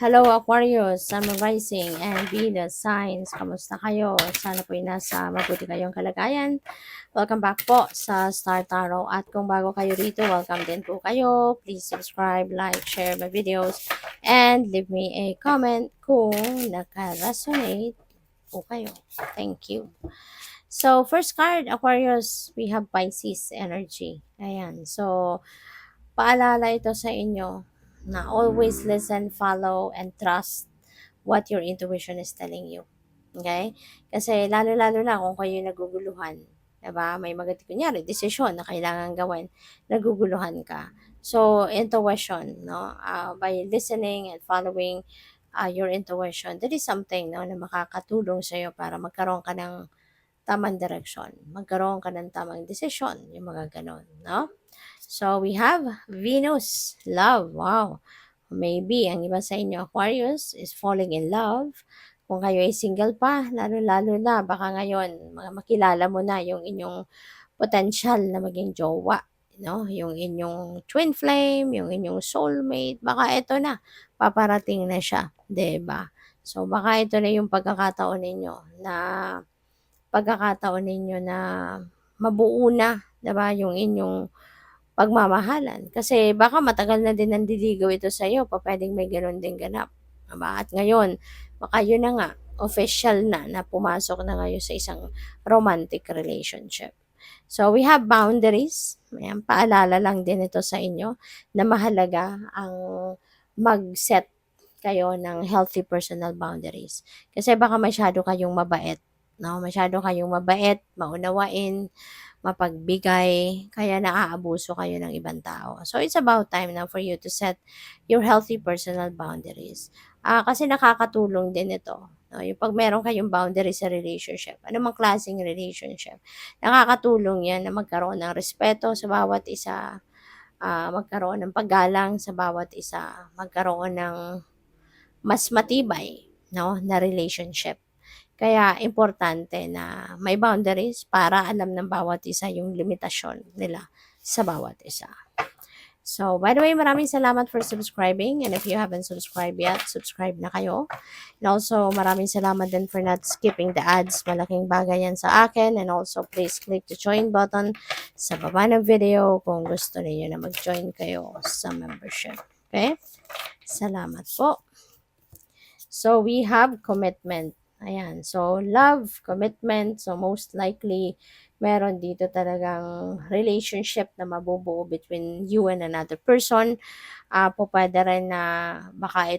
Hello Aquarius, Sun Rising and Venus Signs. Kamusta kayo? Sana po'y nasa mabuti kayong kalagayan. Welcome back po sa Star Tarot. At kung bago kayo rito, welcome din po kayo. Please subscribe, like, share my videos, and leave me a comment kung naka-resonate po kayo. Thank you. So, first card, Aquarius, we have Pisces energy. Ayan. So, paalala ito sa inyo na always listen, follow, and trust what your intuition is telling you. Okay? Kasi lalo-lalo na kung kayo naguguluhan. Diba? May kunyari, desisyon na kailangan gawin, naguguluhan ka. So, intuition, no? By listening and following your intuition, that is something no, na makakatulong sa'yo para magkaroon ka ng tamang direksyon. Magkaroon ka ng tamang desisyon, yung mga ganon, no? So, we have Venus, love. Wow. Maybe, ang iba sa inyo, Aquarius, is falling in love. Kung kayo ay single pa, lalo-lalo na, baka ngayon, makilala mo na yung inyong potential na maging jowa. No? Yung inyong twin flame, yung inyong soulmate, baka ito na, paparating na siya. 'Di ba? So, baka ito na yung pagkakataon ninyo na mabuo na, 'di ba, yung inyong pagmamahalan. Kasi baka matagal na din nandiligaw ito sa iyo, pupuwedeng may gano'n din ganap, 'di ba? At ngayon, baka yun na nga, official na pumasok na ngayon sa isang romantic relationship. So, we have boundaries. Ayan, paalala lang din ito sa inyo na mahalaga ang mag-set kayo ng healthy personal boundaries. Kasi baka masyado kayong mabait, no? Masyado kayong mabait, maunawain, mapagbigay, kaya naaabuso kayo ng ibang tao. So, it's about time now for you to set your healthy personal boundaries. Kasi nakakatulong din ito. No? Yung pag meron kayong boundary sa relationship, anumang klaseng relationship, nakakatulong yan na magkaroon ng respeto sa bawat isa, magkaroon ng paggalang sa bawat isa, magkaroon ng mas matibay no, na relationship. Kaya importante na may boundaries para alam ng bawat isa yung limitasyon nila sa bawat isa. So, by the way, maraming salamat for subscribing. And if you haven't subscribed yet, subscribe na kayo. And also, maraming salamat din for not skipping the ads. Malaking bagay yan sa akin. And also, please click the join button sa baba ng video kung gusto niyo na mag-join kayo sa membership. Okay? Salamat po. So, we have commitment. Ayan. So, love, commitment. So, most likely, meron dito talagang relationship na mabubuo between you and another person. Pwede rin na baka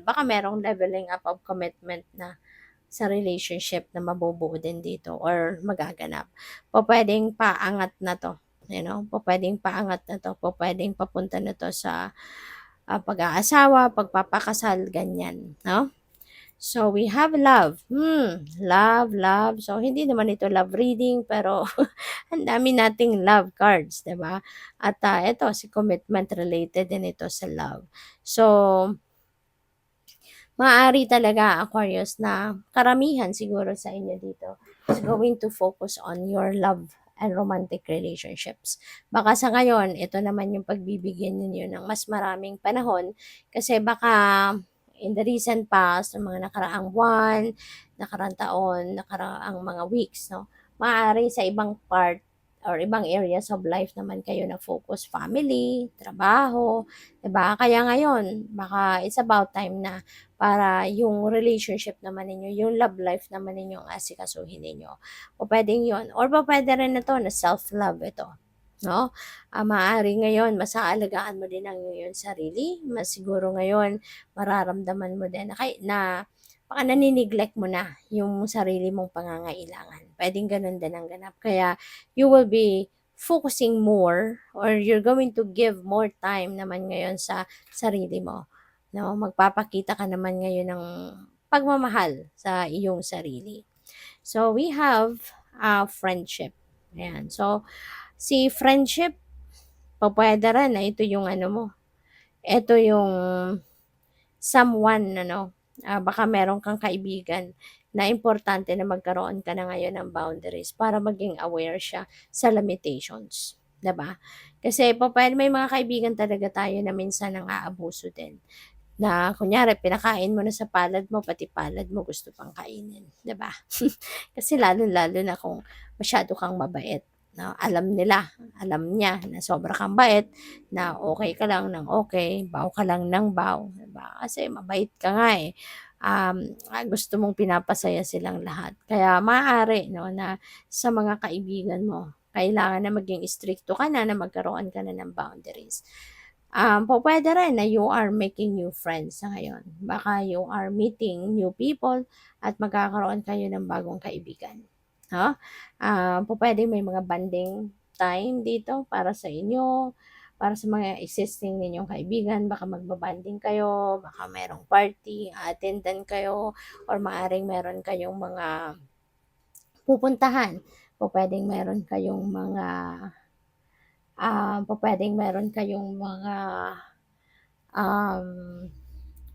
baka merong leveling up of commitment na sa relationship na mabubuo din dito or magaganap. Pwedeng paangat na to. You know, pwedeng paangat na to. Pwedeng papunta na to sa pag-aasawa, pagpapakasal, ganyan. No? So, we have love. Love. So, hindi naman ito love reading, pero ang dami nating love cards, di ba? At ito, si commitment related din ito sa love. So, maaari talaga, Aquarius, na karamihan siguro sa inyo dito is going to focus on your love and romantic relationships. Baka sa ngayon, ito naman yung pagbibigyan ninyo ng mas maraming panahon kasi baka in the recent past, ng mga nakaraang buwan, nakaraang taon, nakaraang mga weeks, no? Maaari sa ibang part or ibang areas of life naman kayo na focus, family, trabaho, 'di ba? Kaya ngayon, baka it's about time na para yung relationship naman ninyo, yung love life naman ninyo ang asikasuhin ninyo. O pwedeng yun. Or pwede rin na to na self-love ito. No? Maaari ngayon, masaalagaan mo din ang iyong sarili. Mas siguro ngayon, mararamdaman mo din na baka naniniglect mo na yung sarili mong pangangailangan. Pwedeng ganun din ang ganap. Kaya, you will be focusing more or you're going to give more time naman ngayon sa sarili mo. No? Magpapakita ka naman ngayon ng pagmamahal sa iyong sarili. So, we have friendship. Ayan. So, si friendship, pwede rin na ito yung ito yung someone, baka meron kang kaibigan na importante na magkaroon ka na ngayon ng boundaries para maging aware siya sa limitations. 'Di ba? Kasi pwede may mga kaibigan talaga tayo na minsan ang aabuso din. na kunyari pinakain mo na sa palad mo, pati palad mo gusto pang kainin, 'di ba? Kasi lalong-lalo na kung masyado kang mabait, 'no? Alam niya na sobra kang bait, na okay ka lang ng okay, baw ka lang ng baw, 'di ba? Kasi mabait ka nga, eh. Gusto mong pinapasaya silang lahat. Kaya maaari 'no, na sa mga kaibigan mo, kailangan na maging istrikto ka na magkaroon ka na ng boundaries. Pupuwede rin na you are making new friends sa ngayon. Baka you are meeting new people at magkakaroon kayo ng bagong kaibigan, 'no? Pupuwedeng may mga bonding time dito para sa inyo, para sa mga existing ninyong kaibigan. Baka magba-bonding kayo, baka merong party, a-attendan kayo, or maaaring meron kayong mga pupuntahan. Pupuwedeng meron kayong mga, pupuwedeng meron kayong mga um,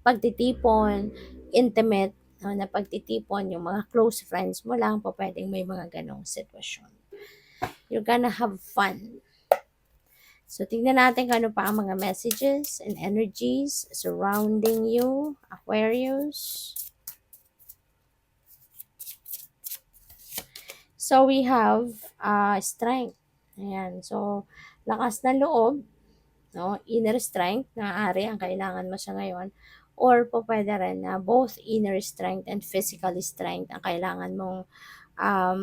pagtitipon, intimate, na pagtitipon, yung mga close friends mo lang, pupuwedeng may mga gano'ng sitwasyon. You're gonna have fun. So, tingnan natin kung ano pa ang mga messages and energies surrounding you, Aquarius. So, we have strength. Ayan. So, lakas ng loob, no? Inner strength, maaari ang kailangan mo sa ngayon. Or po pwede rin na both inner strength and physical strength ang um,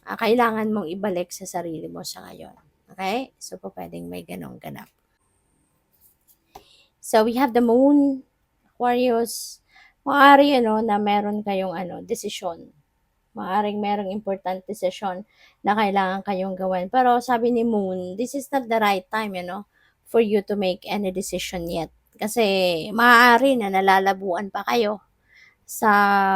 kailangan mong ibalik sa sarili mo sa ngayon. Okay? So, po pwedeng may ganong ganap. So, we have the moon, Aquarius. Maaari, na meron kayong, desisyon. Maaring merong important decision na kailangan kayong gawin. Pero sabi ni Moon, this is not the right time, for you to make any decision yet. Kasi maaari na nalalabuan pa kayo sa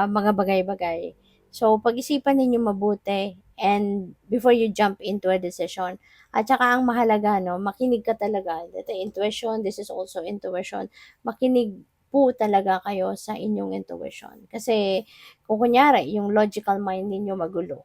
mga bagay-bagay. So, pag-isipan ninyo mabuti and before you jump into a decision. At saka ang mahalaga, makinig ka talaga. Ito intuition, this is also intuition. Makinig po talaga kayo sa inyong intuition. Kasi kung kunyari, yung logical mind ninyo magulo,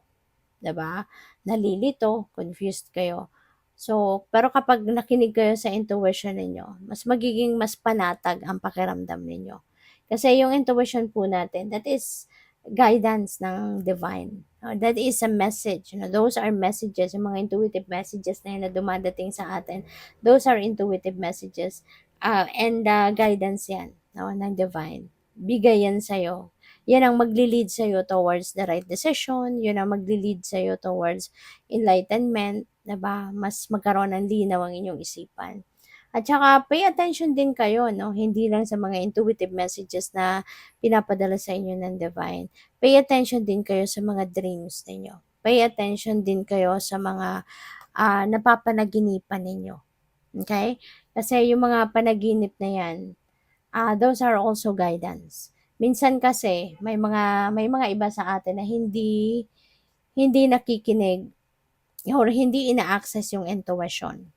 'di ba? Nalilito, confused kayo. So, pero kapag nakinig kayo sa intuition ninyo, mas panatag ang pakiramdam ninyo. Kasi yung intuition po natin, that is guidance ng divine. That is a message. Those are messages, yung mga intuitive messages na yun na dumadating sa atin. Those are intuitive messages. And guidance yan, ng divine. Bigay yan sa'yo. Yan ang magli-lead sa'yo towards the right decision. Yun ang magli-lead sa'yo towards enlightenment, 'di ba? Mas magkaroon ng linaw ang inyong isipan. At saka pay attention din kayo, hindi lang sa mga intuitive messages na pinapadala sa inyo ng divine. Pay attention din kayo sa mga dreams ninyo. Pay attention din kayo sa mga napapanaginipan ninyo. Okay? Kasi yung mga panaginip na yan, those are also guidance. Minsan kasi may mga iba sa atin na hindi nakikinig or hindi ina-access yung intuition,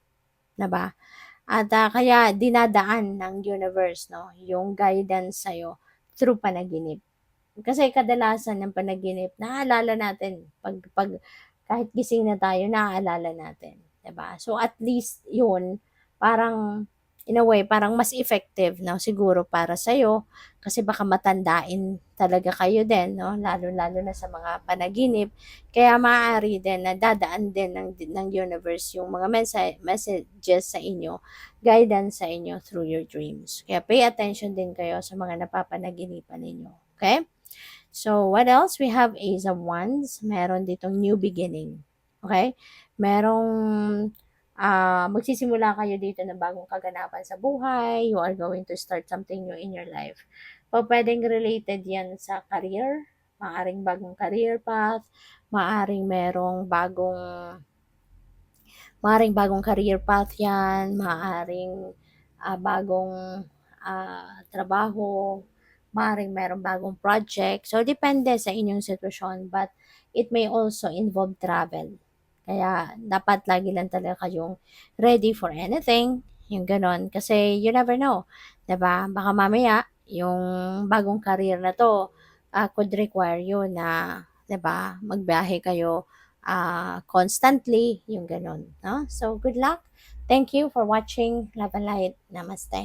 'di ba? At kaya dinadaan ng universe, yung guidance sa'yo through panaginip. Kasi kadalasan ng panaginip, naaalala natin pag kahit gising na tayo, naaalala natin, 'di ba? So at least 'yun, parang in a way, parang mas effective, siguro para sa'yo kasi baka matandain talaga kayo din, lalo-lalo na sa mga panaginip. Kaya maaari din na dadaan din ng universe yung mga messages sa inyo, guidance sa inyo through your dreams. Kaya pay attention din kayo sa mga napapanaginipan ninyo. Okay? So, what else? We have Ace of Wands. Meron ditong new beginning. Okay? Merong magsisimula kayo dito ng bagong kaganapan sa buhay. You are going to start something new in your life. Pwedeng related yan sa career. Maaring bagong career path. Maaring bagong career path yan. Maaring bagong trabaho, maaaring merong bagong project. So, depende sa inyong sitwasyon, but it may also involve travel. Kaya, dapat lagi lang talaga kayong ready for anything, yung ganon. Kasi, you never know, 'di ba? Baka mamaya, yung bagong career na to, could require you na, 'di ba, magbiyahe kayo constantly, yung ganon. No? So, good luck. Thank you for watching Love and Light. Namaste.